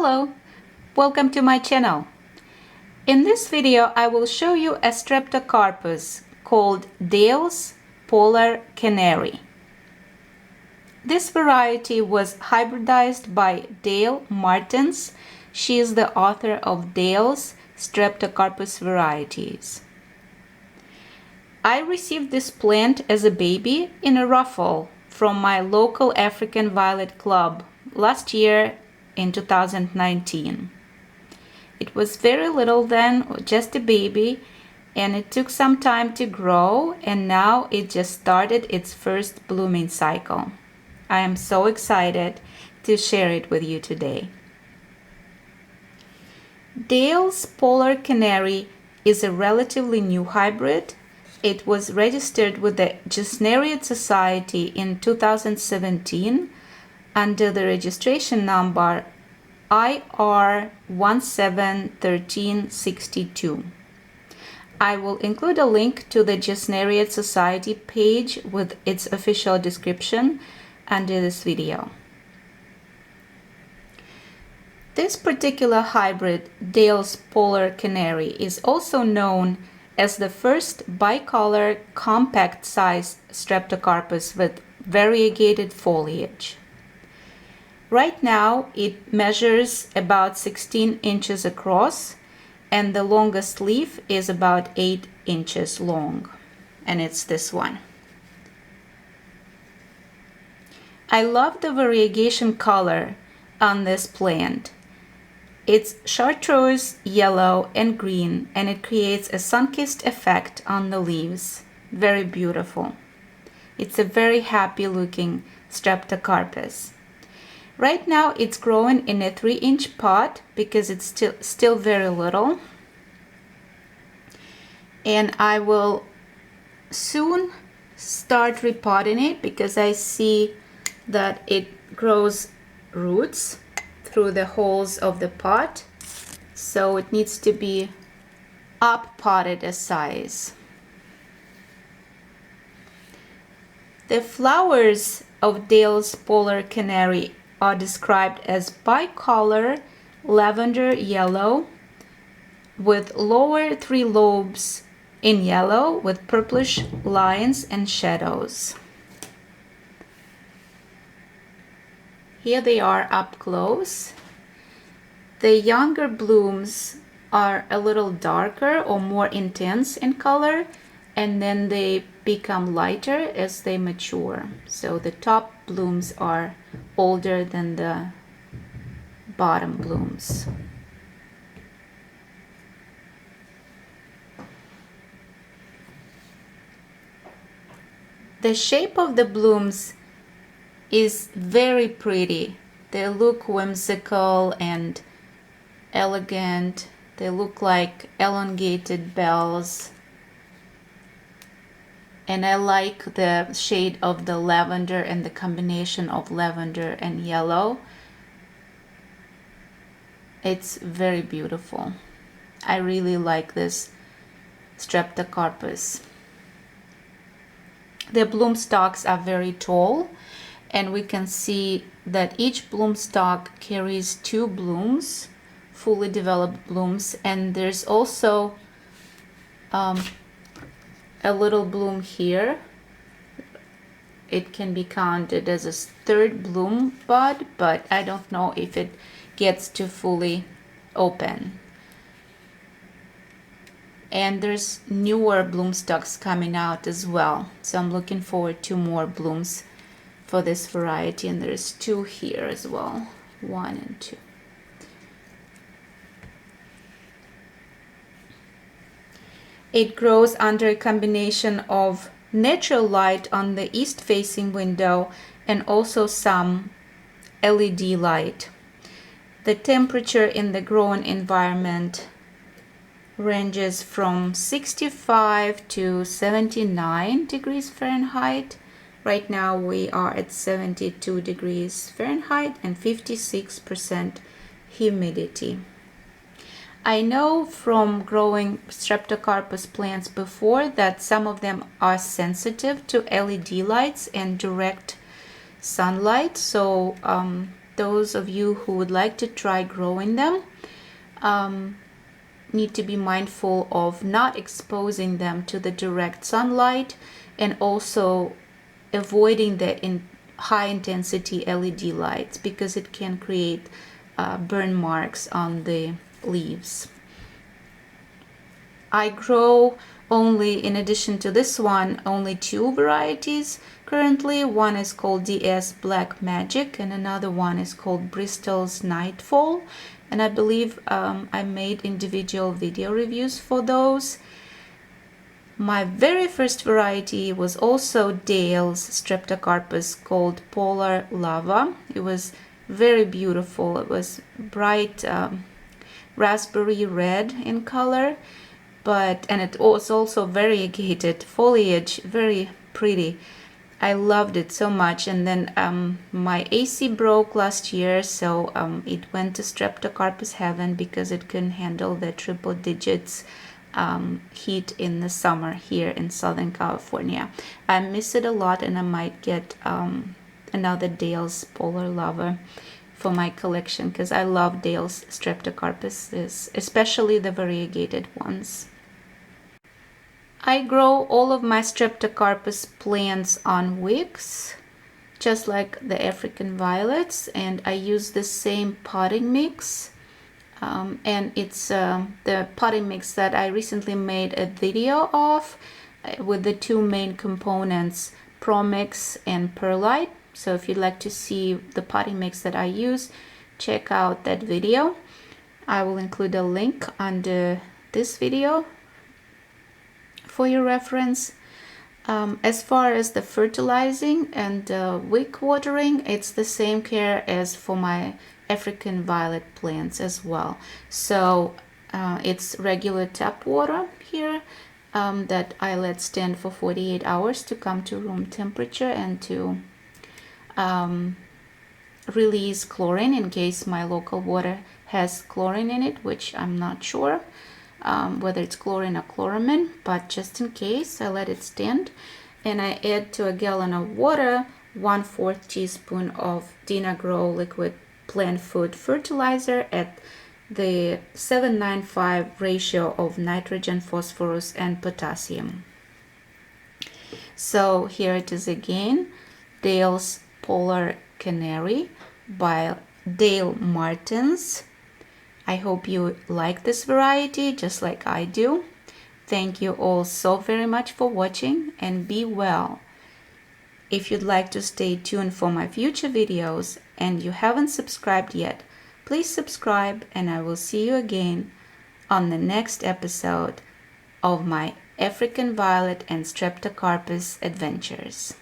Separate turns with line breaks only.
Hello, welcome to my channel. In this video I will show you a Streptocarpus called Dale's Polar Canary. This variety was hybridized by Dale Martens. She is the author of Dale's Streptocarpus varieties. I received this plant as a baby in a raffle from my local African Violet Club last year in 2019. It was very little then, just a baby, and it took some time to grow, and now it just started its first blooming cycle. I am so excited to share it with you today. Dale's Polar Canary is a relatively new hybrid. It was registered with the Canary Society in 2017 under the registration number IR 171362. I will include a link to the Canary Society page with its official description under this video. This particular hybrid, Dale's Polar Canary, is also known as the first bicolor compact-sized Streptocarpus with variegated foliage. Right now it measures about 16 inches across, and the longest leaf is about 8 inches long, and it's this one. I love the variegation color on this plant. It's chartreuse, yellow and green, and it creates a sun-kissed effect on the leaves. Very beautiful. It's a very happy looking Streptocarpus. Right now it's growing in a 3-inch pot because it's still very little, and I will soon start repotting it because I see that it grows roots through the holes of the pot, so it needs to be up potted a size. The flowers of Dale's Polar Canary are described as bicolor lavender yellow with lower 3 lobes in yellow with purplish lines and shadows. Here they are up close. The younger blooms are a little darker or more intense in color, and then they become lighter as they mature. So the top blooms are older than the bottom blooms. The shape of the blooms is very pretty. They look whimsical and elegant. They look like elongated bells. And I like the shade of the lavender and the combination of lavender and yellow. It's very beautiful. I really like this Streptocarpus. The bloom stalks are very tall, and we can see that each bloom stalk carries 2 blooms, fully developed blooms, and there's also a little bloom here. It can be counted as a 3rd bloom bud, but I don't know if it gets to fully open. And there's newer bloom stalks coming out as well, so I'm looking forward to more blooms for this variety, and there's 2 here as well, 1 and 2. It grows under a combination of natural light on the east-facing window and also some LED light. The temperature in the growing environment ranges from 65 to 79 degrees Fahrenheit. Right now we are at 72 degrees Fahrenheit and 56% humidity. I know from growing Streptocarpus plants before that some of them are sensitive to LED lights and direct sunlight, so those of you who would like to try growing them need to be mindful of not exposing them to the direct sunlight, and also avoiding the high intensity LED lights, because it can create burn marks on the leaves. I grow only, in addition to this one, only 2 varieties currently. One is called DS Black Magic and another one is called Bristol's Nightfall, and I believe I made individual video reviews for those. My very first variety was also Dale's Streptocarpus, called Polar Lava. It was very beautiful. It was bright raspberry red in color, and it was also variegated foliage, very pretty. I loved it so much. And then my AC broke last year, so it went to Streptocarpus heaven because it couldn't handle the triple digits heat in the summer here in Southern California. I miss it a lot, and I might get another Dale's Polar Lava for my collection, because I love Dale's Streptocarpus, especially the variegated ones. I grow all of my Streptocarpus plants on wicks, just like the African violets, and I use the same potting mix. And it's the potting mix that I recently made a video of with the 2 main components, Promix and Perlite. So if you'd like to see the potting mix that I use, check out that video. I will include a link under this video for your reference. As far as the fertilizing and wick watering, it's the same care as for my African violet plants as well. So it's regular tap water here that I let stand for 48 hours to come to room temperature and to release chlorine, in case my local water has chlorine in it, which I'm not sure whether it's chlorine or chloramine, but just in case I let it stand. And I add to a gallon of water 1/4 teaspoon of Dyna-Gro liquid plant food fertilizer at the 7:95 ratio of nitrogen, phosphorus and potassium. So here it is again, Dale's Polar Canary by Dale Martens. I hope you like this variety just like I do. Thank you all so very much for watching, and be well. If you'd like to stay tuned for my future videos and you haven't subscribed yet, please subscribe, and I will see you again on the next episode of my African violet and Streptocarpus adventures.